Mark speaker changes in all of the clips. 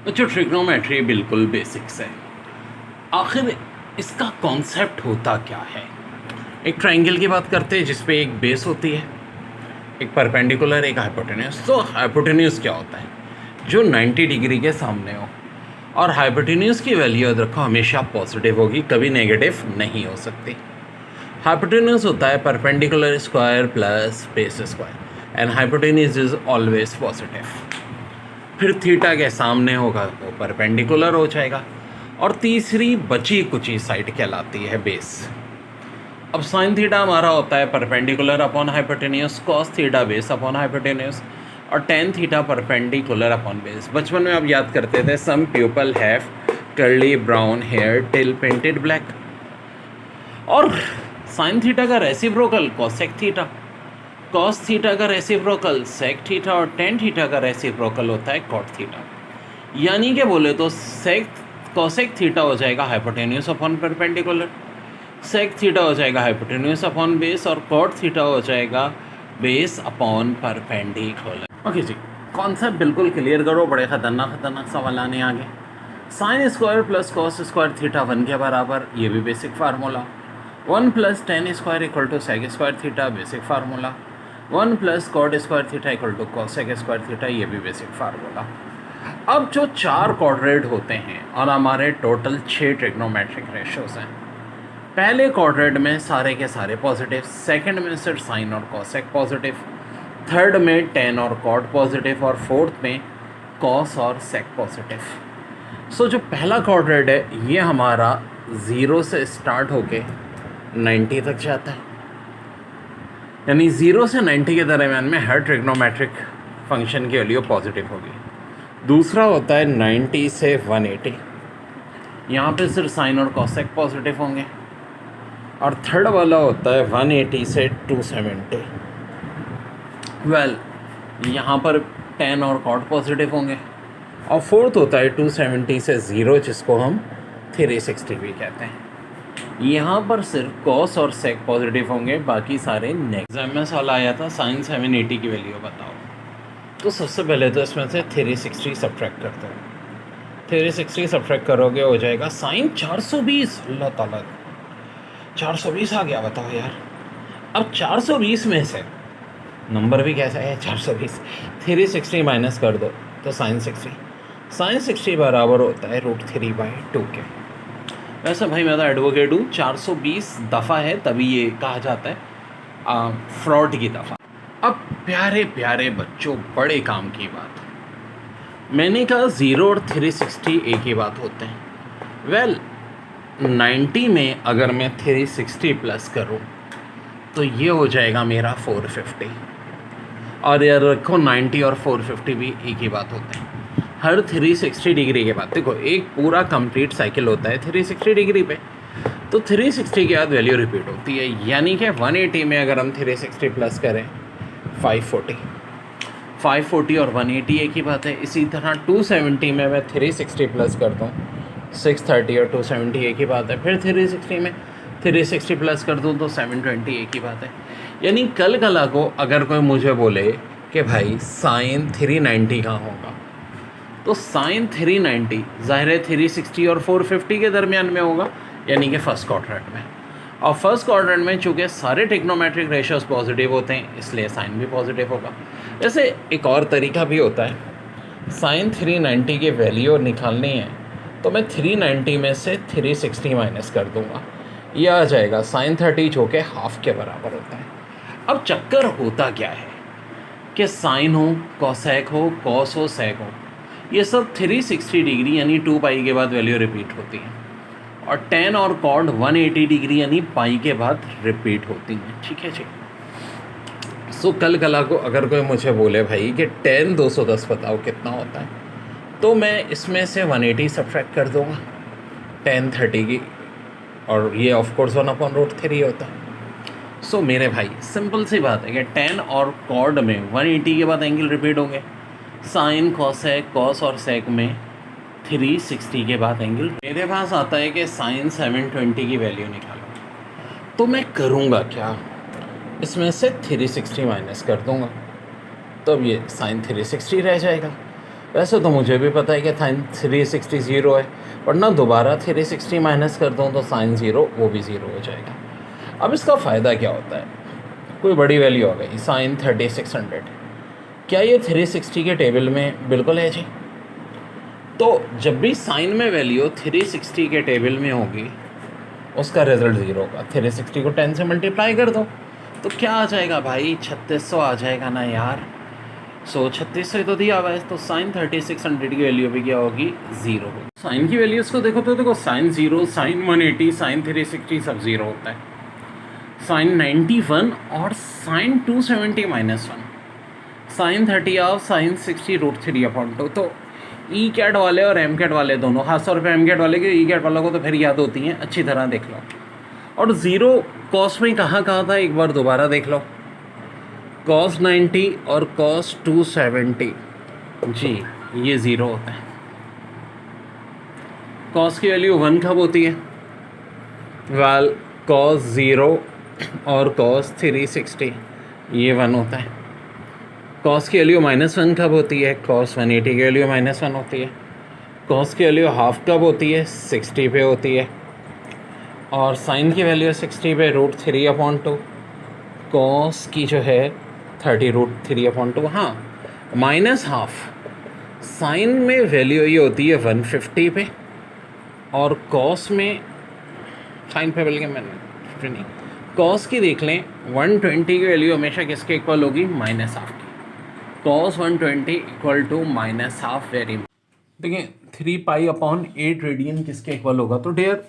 Speaker 1: जो ट्रिग्नोमेट्री बिल्कुल बेसिक्स है। आखिर इसका कॉन्सेप्ट होता क्या है? एक ट्रायंगल की बात करते हैं जिस पे एक बेस होती है, एक परपेंडिकुलर, एक हाइपोटेन्यूस। तो हाइपोटेन्यूस क्या होता है? जो 90 डिग्री के सामने हो। और हाइपोटेन्यूस की वैल्यू याद रखो हमेशा पॉजिटिव होगी, कभी नेगेटिव नहीं हो सकती। हाइपोटेन्यूस होता है perpendicular square plus base square and hypotenuse is always positive. फिर थीटा के सामने होगा वो परपेंडिकुलर हो जाएगा। और तीसरी बची कुची साइड कहलाती है बेस। अब साइन थीटा हमारा होता है perpendicular upon hypotenuse, cos theta base upon hypotenuse, और tan theta perpendicular upon base. बचपन में आप याद करते थे some people have curly brown hair till painted black. और साइन थीटा का reciprocal cosec theta, cos theta का रेसिप्रोकल सेक थीटा, और टेन थीटा का रेसिप्रोकल होता है कॉट थीटा। यानी कि बोले तो सेक कॉसेक थीटा हो जाएगा hypotenuse upon perpendicular, sec theta हो जाएगा हाइपोटेन्यूस अपॉन बेस, और कॉट थीटा हो जाएगा बेस अपॉन परपेंडिकुलर। ओके जी, कॉन्सेप्ट बिल्कुल क्लियर करो, बड़े खतरनाक सवाल आने आगे। Sine square plus cos square theta 1 के बराबर, ये भी basic formula. 1 plus tan square equal to sec square theta, basic formula. 1 plus cot square theta equal to cosec square theta, ये भी बेसिक फार्मूला। अब जो 4 क्वाड्रेंट होते हैं और हमारे टोटल 6 ट्रिग्नोमेट्रिक रेशियोज हैं। पहले क्वाड्रेंट में सारे के सारे पॉजिटिव, सेकंड में सिर्फ साइन और कॉसेक पॉजिटिव, थर्ड में टेन और कॉट पॉजिटिव, और फोर्थ में कॉस और सेक पॉजिटिव। सो जो पहला क्वाड्रेंट है ये हमारा 0 से स्टार्ट होके 90 तक जाता है, यानी 0 से 90 के दरमियान में हर ट्रिग्नोमेट्रिक फंक्शन की वैल्यू पॉजिटिव होगी। दूसरा होता है 90 से 180, यहाँ पे सिर्फ साइन और कॉसेक पॉजिटिव होंगे। और थर्ड वाला होता है 180 से 270। यहाँ पर 10 और कॉट पॉजिटिव होंगे। और फोर्थ होता है 270 से 0, जिसको हम 360 भी कहते हैं। यहाँ पर सिर्फ कॉस और सेक पॉजिटिव होंगे, बाकी सारे एग्जाम में सवाल आया था साइन 780 की वैल्यू बताओ। तो सबसे पहले तो इसमें से 360 सब्ट्रैक्ट करते हो। 360 सब्ट्रैक्ट करोगे हो जाएगा साइन 420। अल्लाह ताला, 420 आ गया, बताओ यार। अब 420 में से नंबर भी कैसा है 420, 360 माइनस कर दो तो साइन 60। साइन 60 बराबर होता है √3/2 के। वैसे भाई मैं तो एडवोकेट हूँ, 420 दफ़ा है तभी ये कहा जाता है फ्रॉड की दफ़ा। अब प्यारे प्यारे बच्चों, बड़े काम की बात, मैंने कहा 0 और 360 एक ही बात होते हैं। 90 में अगर मैं 360 प्लस करूं तो ये हो जाएगा मेरा 450। और यार रखो 90 और 450 भी एक ही बात होते हैं। हर 360 डिग्री के बाद देखो एक पूरा कंप्लीट साइकिल होता है 360 डिग्री पे, तो 360 के बाद वैल्यू रिपीट होती है। यानी कि 180 में अगर हम 360 प्लस करें 540 और 180 एक ही बात है। इसी तरह 270 में मैं 360 प्लस करता हूँ 630 और 270 एक ही बात है। फिर 360 में 360 प्लस कर दूँ तो 720 एक ही बात है। यानी कल कला को अगर कोई मुझे बोले कि भाई साइन 390 कहाँ होगा, तो साइन 390 ज़ाहिर है 360 और 450 के दरमियान में होगा, यानी कि फर्स्ट क्वाड्रेंट में। और फर्स्ट क्वाड्रेंट में चूँकि सारे ट्रिग्नोमेट्रिक रेशियोज पॉजिटिव होते हैं इसलिए साइन भी पॉजिटिव होगा। वैसे एक और तरीका भी होता है, साइन 390 की वैल्यू निकालनी है तो मैं 390 में से 360 माइनस कर दूंगा, यह आ जाएगा साइन 30, जो कि हाफ के बराबर होता है। अब चक्कर होता क्या है कि साइन हो, कॉसेक हो, कॉस हो, सेक हो, ये सब 360 डिग्री यानी 2 पाई के बाद वैल्यू रिपीट होती है, और 10 और कॉड 180 डिग्री यानी पाई के बाद रिपीट होती हैं। ठीक है जी। सो कल कला को अगर कोई मुझे बोले भाई कि 10 210 बताओ कितना होता है, तो मैं इसमें से 180 सब्ट्रैक्ट कर दूंगा 10 30 की, और ये ऑफ कोर्स 1/√3 होता है। सो मेरे भाई सिंपल सी बात है कि 10 और कॉड में 180 के बाद एंगल रिपीट होंगे, साइन कॉसेक कॉस और सेक में 360 के बाद एंगल। मेरे पास आता है कि साइन 720 की वैल्यू निकालो, तो मैं करूँगा क्या, इसमें से 360 माइनस कर दूँगा, तो अब ये साइन 360 रह जाएगा। वैसे तो मुझे भी पता है कि साइन 360 ज़ीरो है, पर ना दोबारा 360 माइनस कर दूँ तो साइन ज़ीरो वो भी ज़ीरो हो जाएगा। अब इसका फ़ायदा क्या होता है, कोई बड़ी वैल्यू आ गई साइन 3600, क्या ये 360 के टेबल में बिल्कुल है जी? तो जब भी साइन में वैल्यू 360 के टेबल में होगी उसका रिजल्ट ज़ीरो होगा। 360 को 10 से मल्टीप्लाई कर दो तो क्या आ जाएगा भाई, 3600 आ जाएगा ना यार। 3600 तो दिया हुआ है, तो साइन 3600 की वैल्यू भी क्या होगी, ज़ीरो होगी। साइन की वैल्यूज़ को देखो तो देखो साइन ज़ीरो, साइन 180, साइन 360 सब ज़ीरो होता है। साइन 91 और साइन 270 -1, साइन 30 ऑफ साइन 60√3/2। तो ई कैट वाले और एम कैट वाले दोनों, खासतौर पे एम कैट वाले के, ई कैट वालों को तो फिर याद होती हैं, अच्छी तरह देख लो। और ज़ीरो कॉस में कहाँ था, एक बार दोबारा देख लो, कॉस 90 और कॉस 270 जी ये ज़ीरो होता है। कॉस की वैल्यू 1 कब होती है, वेल कॉस 0 और कॉस 360 ये 1 होता है। कॉस की वैल्यू -1 कब होती है, कॉस 180 की वैल्यू -1 होती है। कॉस की वैल्यू हाफ कब होती है, 60 पे होती है। और साइन की वैल्यू 60 पे √3/2, कॉस की जो है 30√3/2। हाँ माइनस हाफ, साइन में वैल्यू ये होती है 150 पे, और कॉस में साइन पे बल्कि मैंने नहीं, कॉस की देख लें 120 की वैल्यू हमेशा किसके इक्वल होगी, -हाफ की। Cos 120 equal to -half, very. देखिए 3π/8 रेडियन किसके इक्वल होगा, तो डियर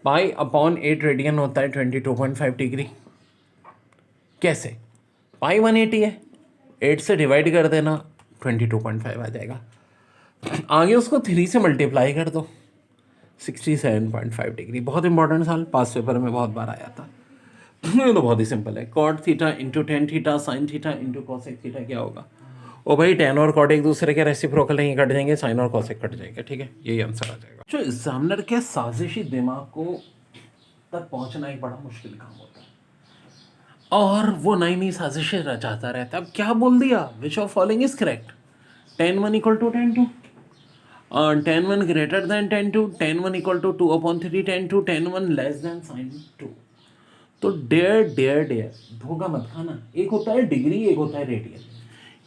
Speaker 1: π/8 रेडियन होता है 22.5 डिग्री। कैसे, पाई 180 है, 8 से डिवाइड कर देना 22.5 आ जाएगा। आगे उसको 3 से मल्टीप्लाई कर दो, 67.5 डिग्री। बहुत इंपॉर्टेंट सवाल, पास पेपर में बहुत बार आया था। ये तो बहुत ही सिंपल है, cot theta into tan theta sine theta into cosec theta क्या होगा। ओ भाई टेन और कॉट एक दूसरे के रेसिप्रोकल नहीं, कट जाएंगे, साइन और कॉसेक कट जाएंगे, ठीक है, यही आंसर आ जाएगा। जो एग्जामिनर के साजिशी दिमाग को तक पहुंचना एक बड़ा मुश्किल काम होता है, और वो नई नई साजिशें रचाता रहता है। अब क्या बोल दिया, which of following is correct, tan 1 = tan 2, tan 1 greater than tan 2, tan 1 = 2/3 tan 2, tan 1 less than sin 2। तो डेयर धोखा मत खाना, एक होता है डिग्री, एक होता है रेडियन।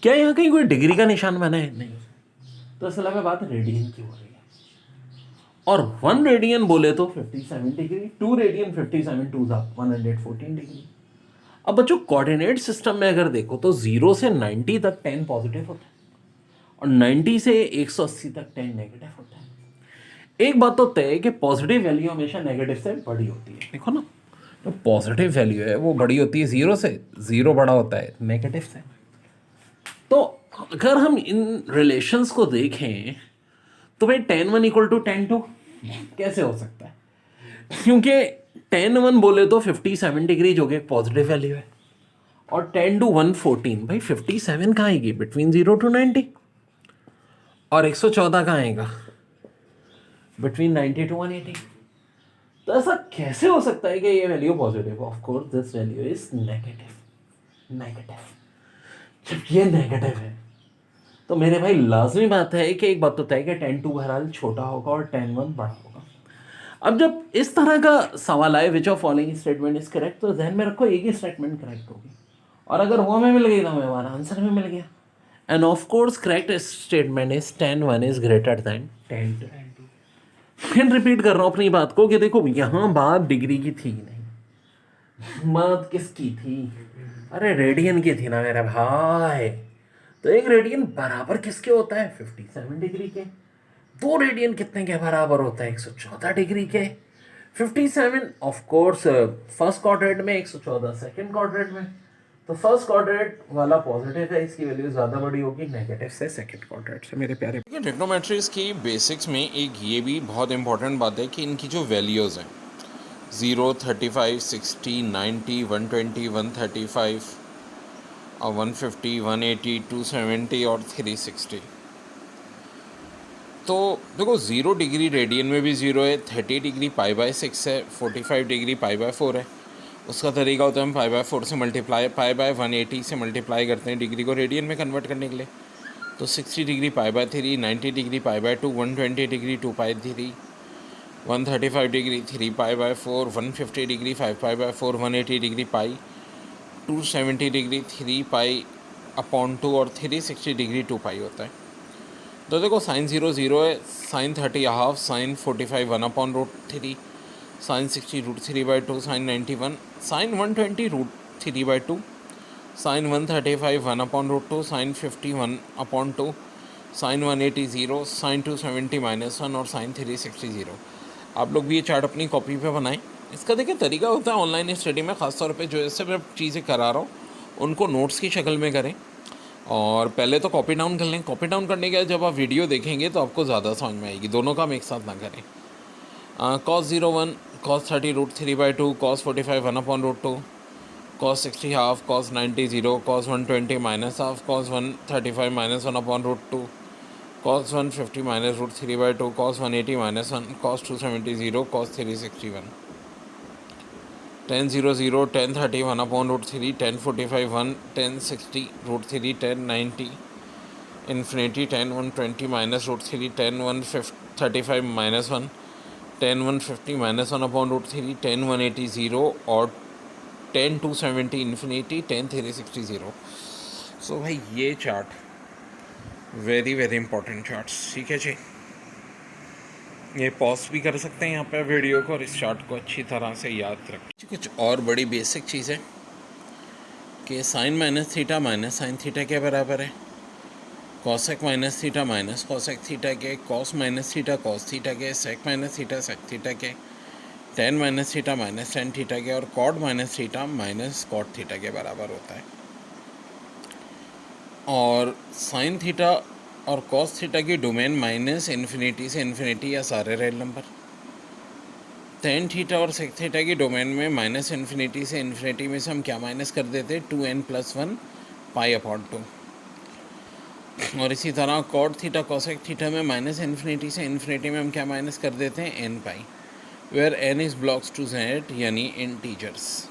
Speaker 1: क्या यहाँ कहीं कोई डिग्री का निशान बना है, नहीं। तो असल में बात रेडियन की हो रही है। और 1 रेडियन बोले तो 57 डिग्री, 2 रेडियन 57, 2 114 डिग्री। अब बच्चों कोऑर्डिनेट सिस्टम में अगर देखो तो 0 से 90 तक tan पॉजिटिव होता है, और 90 से 180 तक tan नेगेटिव होता है। एक बात तो तय है कि पॉजिटिव वैल्यू हमेशा नेगेटिव से बड़ी होती है। देखो ना, जो पॉजिटिव वैल्यू है वो बड़ी होती है 0 से, 0 बड़ा होता है नेगेटिव से। तो अगर हम इन रिलेशंस को देखें तो भाई tan 1 = tan 2 कैसे हो सकता है, क्योंकि tan 1 बोले तो 57 डिग्री जो कि पॉजिटिव वैल्यू है, और tan 2 114। भाई 57 कहाँ आएगी, बिटवीन 0 to 90, और 114 कहाँ आएगा, बिटवीन 90 to 180। तो ऐसा कैसे हो सकता है कि ये value positive, of course this value is negative. जब ये नेगेटिव है तो मेरे भाई लाजमी बात है कि एक बात तो तय है कि tan 2 बहरहाल छोटा होगा और tan 1 बड़ा होगा। अब जब इस तरह का सवाल आए which of following statement is correct, तो ध्यान में रखो एक ही स्टेटमेंट करेक्ट होगी, और अगर वो हमें मिल गई तो हमें हमारा आंसर भी मिल गया। End of course correct statement is tan 1 is greater than tan 2। फिर रिपीट कर रहा हूँ अपनी बात को कि देखो यहाँ बात डिग्री की थी नहीं, बात किसकी थी, अरे रेडियन की थी ना मेरा भाई। तो एक रेडियन बराबर किसके होता है, 57 डिग्री के। 2 रेडियन कितने के बराबर होता है, 114 डिग्री के। 57 ऑफ कोर्स फर्स्ट क्वाड्रेंट में, 114 सेकंड क्वाड्रेंट में। तो फर्स्ट क्वाड्रेंट वाला पॉजिटिव है, इसकी वैल्यू ज़्यादा बड़ी होगी नेगेटिव से सेकंड क्वाड्रेंट से, मेरे प्यारे।
Speaker 2: ट्रिग्नोमेट्रीज की बेसिक्स में एक ये भी बहुत इंपॉर्टेंट बात है कि इनकी जो वैल्यूज़ हैं 0, 35, 60, 90, 120, 135 और 150, 180, 270 और 360। तो देखो 0 डिग्री रेडियन में भी 0 है, 30 डिग्री π/6 है, 45 डिग्री π/4 है। उसका तरीका होता है हम π/4 से मल्टीप्लाई, π/180 से मल्टीप्लाई करते हैं डिग्री को रेडियन में कन्वर्ट करने के लिए। तो 60 degree pi by 3, 90 degree pi by 2, 120 degree 2 pi 3, 135 degree 3 pi by 4, 150 degree 5 pi by 4, 180 degree pi, 270 degree 3 pi upon 2 और 360 डिग्री 2 पाई होता है। तो देखो साइन 0 0 है, sine 30 half, sine 45 1/√3, sine 60 √3/2, sine 91, sine 120 √3/2, sine 135 1/√2, sine 50 1/2, sine 180 0, sine 270 -1 और sign 360 0। आप लोग भी ये चार्ट अपनी कॉपी पे बनाएं। इसका देखिए तरीका होता है ऑनलाइन स्टडी में, ख़ासतौर पे जो ऐसे मैं चीज़ें करा रहा हूँ उनको नोट्स की शक्ल में करें और पहले तो कॉपी डाउन कर लें। कॉपी डाउन करने के बाद जब आप वीडियो देखेंगे तो आपको ज़्यादा समझ में आएगी। दोनों काम एक साथ ना करें। cos 01, cos 30 √3/2, cos 45 1/√2, cos 60 half, cos 90 0, cos 120 minus half, cos 135 -1/√2, cos 150 -√3/2, cos 180 -1, cos 270 0, cos 361, tan 0 0, tan 30 1/√3, tan 45 1, tan 60 √3, tan 90 infinity, tan 120 -√3, tan 135 -1, tan 150 -1/√3, tan 180 0 और tan 270 infinity, tan 360 0। सो भाई ये chart very very important charts, ठीक है जी। ये pause भी कर सकते हैं यहाँ पे वीडियो को और इस चार्ट को अच्छी तरह से याद रखें। कुछ और बड़ी बेसिक चीज़ है कि sine minus theta minus sine theta के बराबर है, cosec minus theta minus cosec theta के, cos minus theta cos theta के, sec minus theta sec theta के, tan minus theta minus tan theta के और cot minus theta minus cot theta के बराबर होता है। और साइन थीटा और कॉस थीटा की डोमेन माइनस इन्फिनिटी से इन्फिनिटी या सारे रियल नंबर। टेन थीटा और सेक थीटा की डोमेन में माइनस इन्फिनिटी से इन्फिनिटी में से हम क्या माइनस कर देते हैं, 2n+1 π/2। और इसी तरह कॉड थीटा कॉसेक थीटा में माइनस इन्फिनिटी से इन्फिनिटी में हम क्या माइनस कर देते हैं, n pi, where n is belongs to z यानी इंटीजर्स।